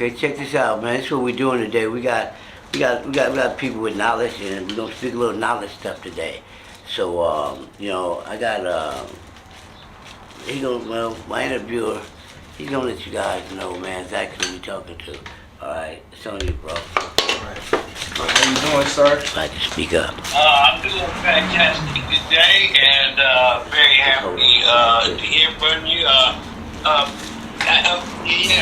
Okay, check this out, man. This is what we're doing today. We got people with knowledge, and we're gonna speak a little knowledge stuff today. So, I got my interviewer. He's gonna let you guys know, man, exactly who you're talking to. All right, it's on you, bro. How you doing, sir? Like to speak up. I'm doing fantastic today, and very happy to hear from you.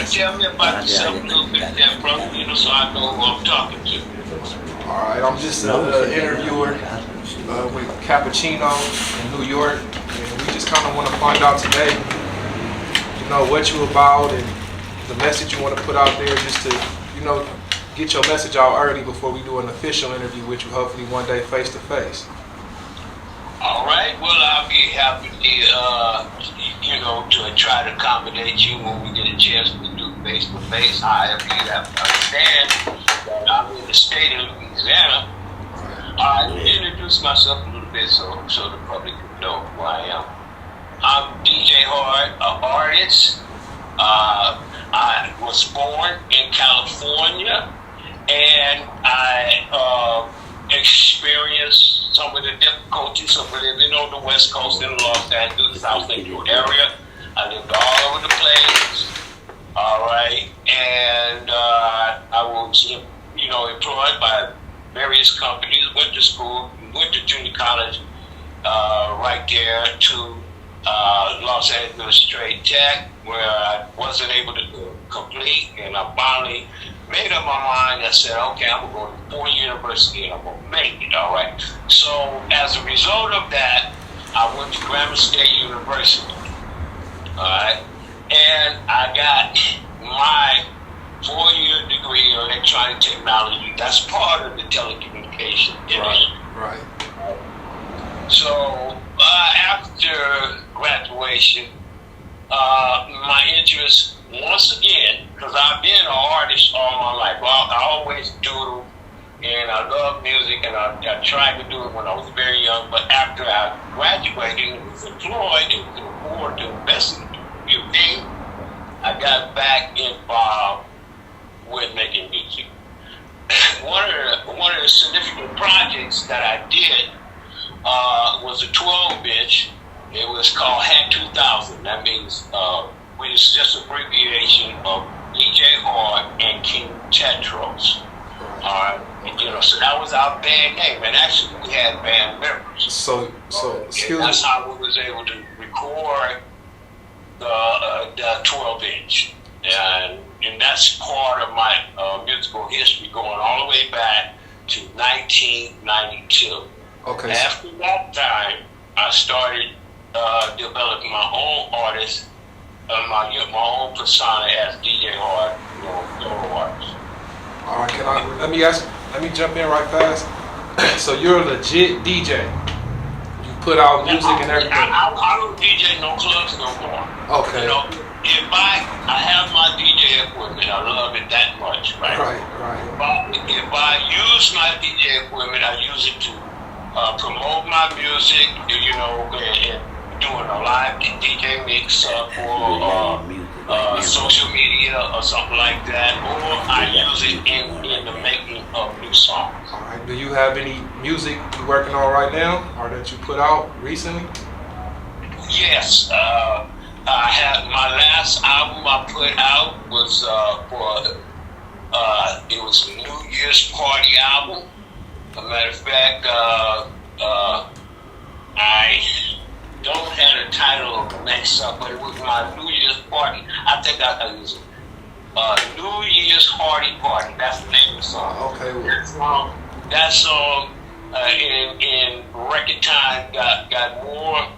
Tell me about yourself a little bit, there, brother, so I know who I'm talking to. All right, I'm just an interviewer with Cappuccino in New York, and we just kind of want to find out today, what you about and the message you want to put out there, just to, get your message out early before we do an official interview with you, hopefully one day face to face. All right. Well, I'll be happy to try to accommodate you when we get a chance to do face to face. However, you have to understand that I'm in the state of Louisiana. Let me introduce myself a little bit so the public can know who I am. I'm DJ Hard, an artist. I was born in California, and I experienced some of the difficulties of living on the West Coast in the Los Angeles, South Central area. I lived all over the place. All right, and I was, employed by various companies. Went to school, went to junior college, right there to Los Angeles Trade Tech, where I wasn't able to complete, and I finally made up my mind. I said, okay, I'm going to go to Ford University and I'm going to make it, all right? So as a result of that, I went to Grambling State University, all right? And I got my 4-year degree in electronic technology. That's part of the telecommunication industry. Right. So after graduation, my interest, once again, because I've been an artist all my life. I always doodle, and I love music, and I tried to do it when I was very young. But after I graduated and was employed and could afford to invest in a few things, I got back involved with making music. One of the significant projects that I did was a 12-inch. It was called HAT 2000. That means which is just abbreviation of DJ Hard and King Tetros. So that was our band name, and actually we had band members. So excuse me. That's how we was able to record the 12-inch, and that's part of my musical history, going all the way back to 1992. Okay. After that time, I started developing my own artist, my own persona as DJ Hard, solo artist. All right, let me jump in right fast. So you're a legit DJ. You put out music and everything. I don't DJ no clubs no more. Okay. If I have my DJ equipment, I love it that much, right? Right. If I use my DJ equipment, I use it to promote my music, and doing a live DJ mix or social media or something like that, or I use it in the making of new songs. All right. Do you have any music you're working on right now, or that you put out recently? Yes. I had my last album I put out was it was a New Year's party album. As a matter of fact, I don't have a title mixed up, but it was my New Year's party. I think I used it. New Year's Party. That's the name of the song. Okay. That song in record time got more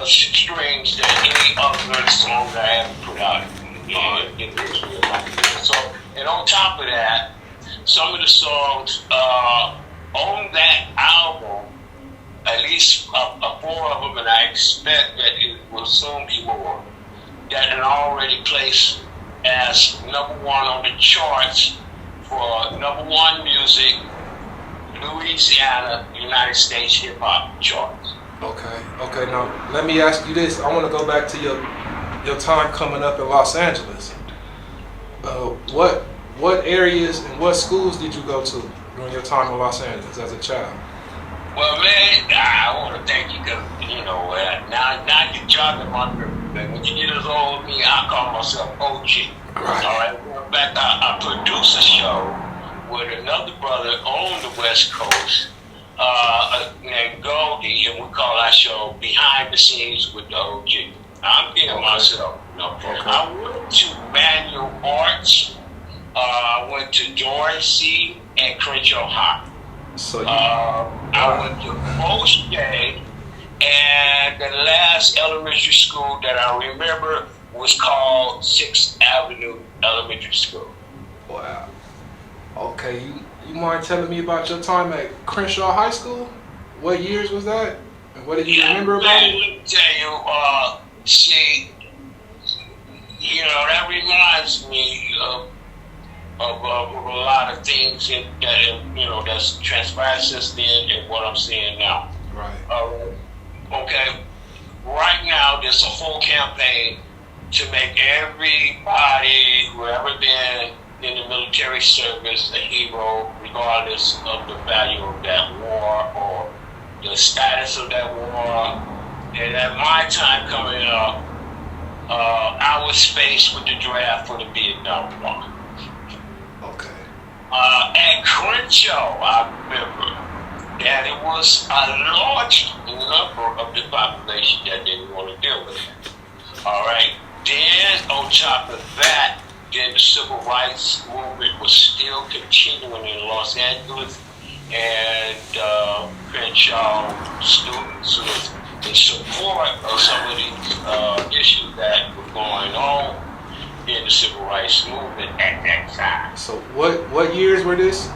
strings than any other song that I ever put out in the history of my career. So, and on top of that, some of the songs on that album, at least 4 of them, and I expect that it will soon be more, that are already placed as #1 on the charts for #1 music, Louisiana, United States hip hop charts. Okay. Now let me ask you this. I want to go back to your time coming up in Los Angeles. What areas and what schools did you go to during your time in Los Angeles as a child? Well, man, I want to thank you because, now you're jogging my memory. When you get as old as me, I call myself OG. Right. All right. In fact, I produce a show with another brother on the West Coast named Goldie, and we call our show Behind the Scenes with the OG. I'm being myself. Okay. I went to Manual Arts. I went to Dorsey and Crenshaw High. So I went to O'Shea, and the last elementary school that I remember was called 6th Avenue Elementary School. wow. Okay, you mind telling me about your time at Crenshaw High School? What years was that? And what did you remember about it? Let me tell you, that reminds me of a lot of things that's transpired since then and what I'm seeing now. Right. Okay. Right now, there's a whole campaign to make everybody who ever been in the military service a hero, regardless of the value of that war or the status of that war. And at my time coming up, I was faced with the draft for the Vietnam War. Okay. At Crenshaw, I remember that it was a large number of the population that didn't want to deal with it. All right. Then, on top of that, then the civil rights movement was still continuing in Los Angeles, and Crenshaw students was in support of some of these issues that were going on in the civil rights movement at that time. So what years were this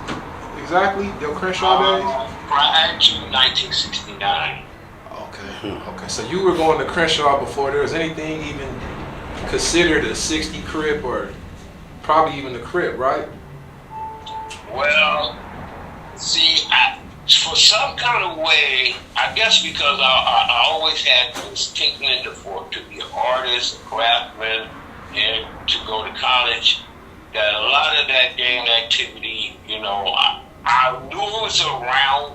exactly? Your Crenshaw days? Prior to 1969. Okay. So you were going to Crenshaw before there was anything even considered a 60 crip or probably even a crip, right? Well, see, for some kind of way, I guess because I always had this tinkling to be an artist, a craftsman, and to go to college, that a lot of that gang activity, I knew it was around,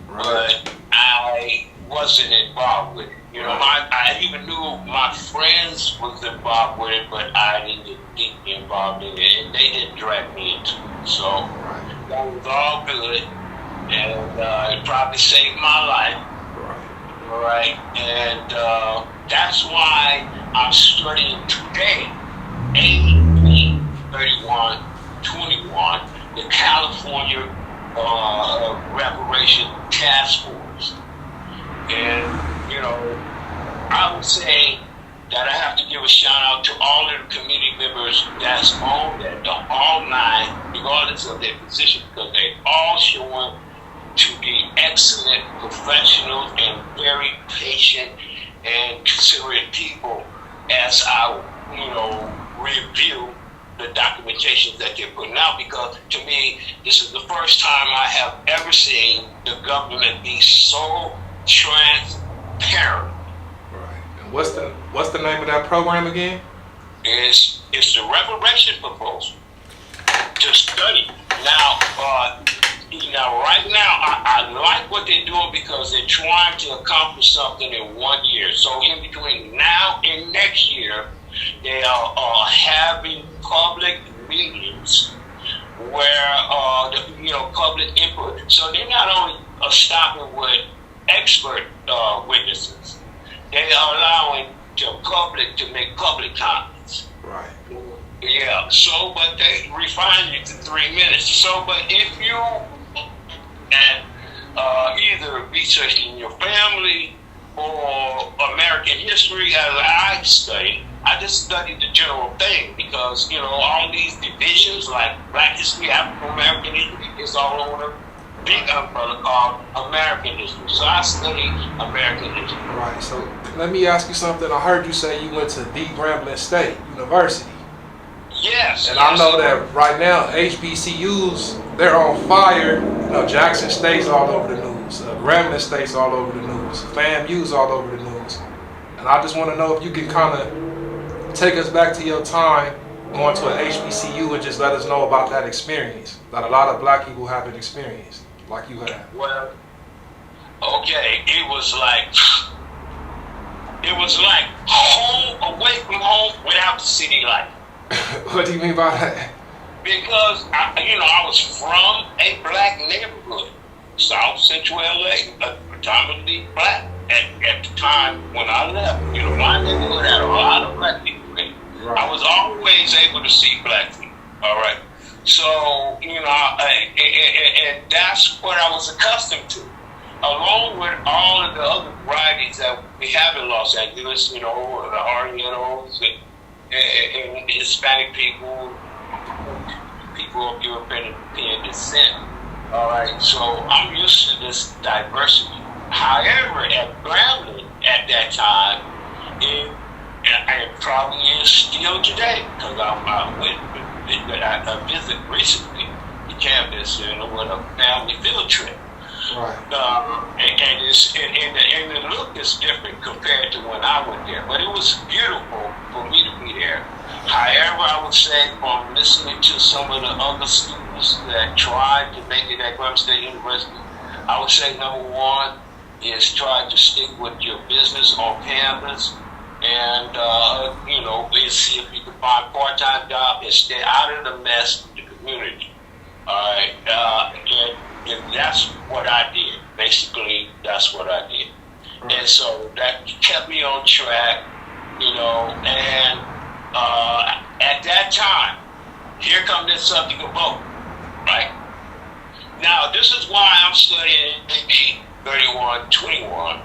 but I wasn't involved with it. I even knew my friends was involved with it, but I didn't get involved in it, and they didn't drag me into it. So that was all good, and it probably saved my life. Right, and that's why I'm studying today, 3121, the California Reparation Task Force. And, I would say that I have to give a shout out to all of the committee members that's on that, all 9, regardless of their position, because they all showing to be excellent professionals and very patient and considerate people as I, review the documentation that they're putting out, because to me, this is the first time I have ever seen the government be so transparent. Right. And what's the name of that program again? It's the reparation proposal to study. Now, right now, I like what they're doing because they're trying to accomplish something in 1 year. So in between now and next year, they are having public meetings where public input. So they're not only stopping with expert witnesses, they are allowing the public to make public comments. Right. Yeah. So, but they refine it to 3 minutes. So, but if you and either researching your family or American history, as I study, I just studied the general thing because, all these divisions like Black history, African American history, it's all on a big umbrella called American history. So I study American history. Right. So let me ask you something. I heard you say you went to the Grambling State University. Yes. And I know that right now, HBCUs, they're on fire. Jackson State's all over the news. Grambling State's all over the news. FAMU's all over the news. And I just want to know if you can kind of take us back to your time going to an HBCU and just let us know about that experience that a lot of black people haven't experienced like you have. Well, okay, it was like home away from home without the city life. What do you mean by that? Because I was from a black neighborhood, South Central LA, predominantly black at the time when I left. My neighborhood had a lot of black people in it. Right. I was always able to see black people. All right, so and that's what I was accustomed to, along with all of the other varieties that we have in Los Angeles. The Orientals and Hispanic people of European descent. All right, so I'm used to this diversity. However, at Grambling at that time, it probably is still today, because I visited recently the campus with a family field trip. Right. And the look is different compared to when I went there, but it was beautiful for me to be there. However, I would say from listening to some of the other students that tried to make it at Graham State University, I would say number one is try to stick with your business on campus, and see if you can find a part-time job and stay out of the mess with the community. All right, and that's what I did. Basically, that's what I did. Right. And so that kept me on track, and at that time, here comes this subject of vote, right? Now, this is why I'm studying AB 3121,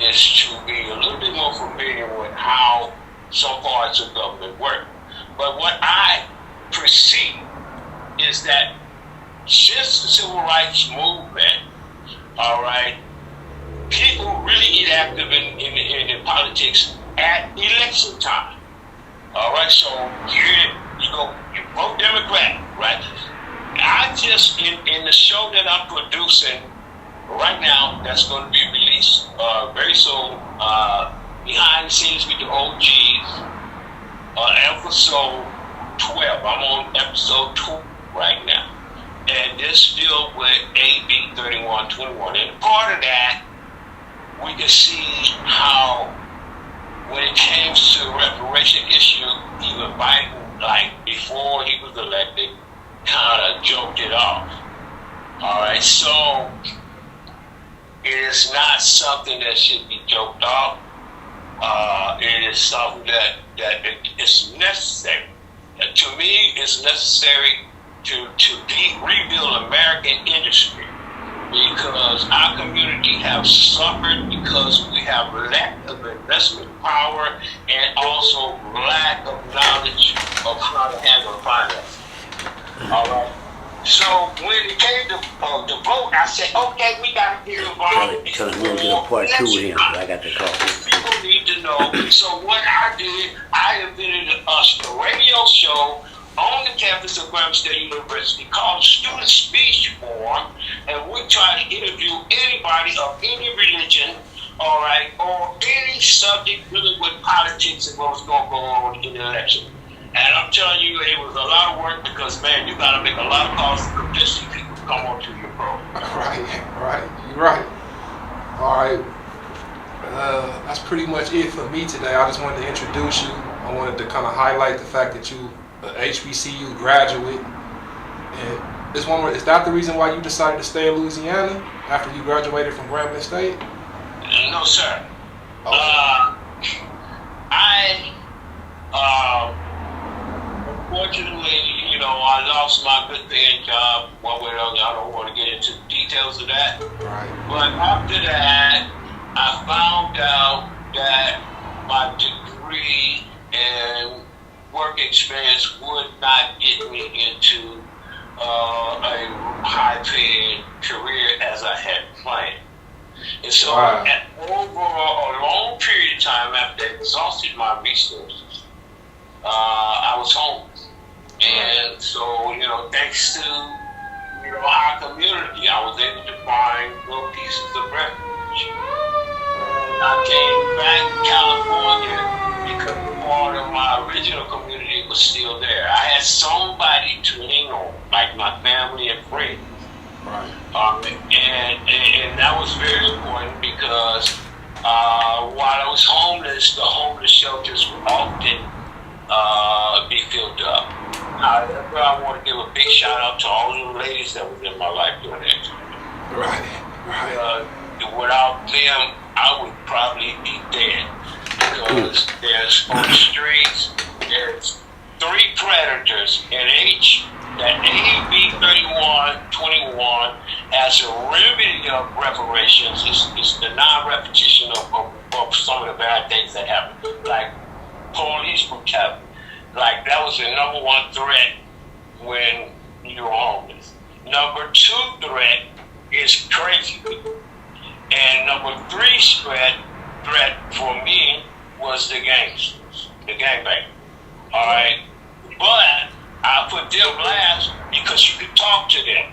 is to be a little bit more familiar with how some parts of government work. But what I perceive is that since the civil rights movement, all right, people really get active in politics at election time. All right, so here you go, you vote Democrat, right? I just, in the show that I'm producing right now, that's going to be released very soon, behind the scenes with the OGs, episode 12. I'm on episode 2 right now. And this deal with AB 3121. And part of that, we can see how when it came to reparation issue, even Biden, like before he was elected, kind of joked it off. All right, so it is not something that should be joked off. It is something that is necessary. To me, it's necessary to rebuild American industry, because our community have suffered because we have lack of investment power and also lack of knowledge of how to handle finance. All right. So when it came to vote, I said, okay, we got to get involved. Tell him we'll get a part 2 with him. I got the call. People need to know. So what I did, I invented a radio show on the campus of Graham State University called Student Speech Forum, and we try to interview anybody of any religion, all right, or any subject dealing with politics and what's going to go on in the election. And I'm telling you, it was a lot of work because, man, you got to make a lot of calls to convince people to come onto your program. Right, you're right. All right, that's pretty much it for me today. I just wanted to introduce you. I wanted to kind of highlight the fact that you an HBCU graduate. And is that the reason why you decided to stay in Louisiana after you graduated from Grambling State? No, sir. Okay. Unfortunately, I lost my good paying job one way or another. I don't want to get into the details of that. Right. But after that, I found out that my degree and work experience would not get me into a high-paying career as I had planned. And so, over a long period of time, after I exhausted my resources, I was homeless. And so, thanks to our community, I was able to find little pieces of refuge. I came back to California because part of my original community was still there. I had somebody to lean on, like my family and friends. Right. And that was very important because while I was homeless, the homeless shelters would often be filled up. That's why I want to give a big shout out to all the ladies that was in my life during that time. Right. Right. Without them, I would probably be dead. Because there's on the streets, there's 3 predators in that AB 3121 as a remedy of reparations. It's the non-repetition of some of the bad things that happen, like police brutality. Like that was the number 1 threat when you were homeless. Number 2 threat is crazy people. And number 3 threat for me was the gangsters, the gangbangers. All right, but I put them last because you could talk to them.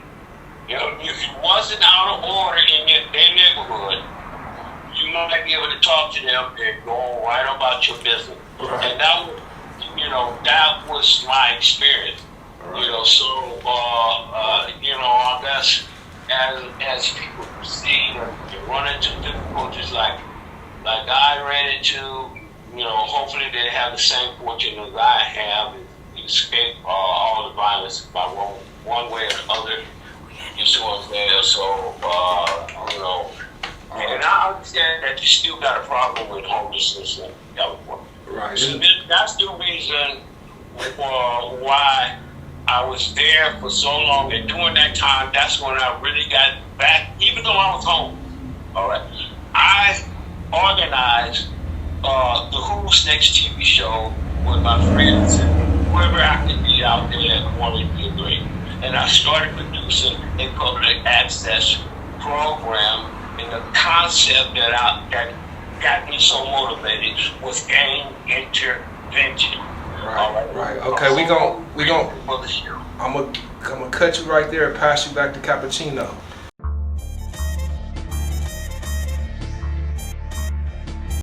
You know, if you wasn't out of order in their neighborhood, you might be able to talk to them and go on right about your business. Right. And that was my experience. Right. So I guess as people proceed and run into difficulties like I ran into, hopefully they have the same fortune as I have, and escape all the violence by one way or another. You see what I'm saying? So, and I understand that you still got a problem with homelessness in California. Right. So that's the reason why I was there for so long, and during that time, that's when I really got back, even though I was home. All right, I organized the Who's Next TV show with my friends and whoever I could be out there that wanted to be great. And I started producing a public access program, and the concept that got me so motivated was gang intervention. Right. Okay, we gon' I'm gonna cut you right there and pass you back to Cappuccino.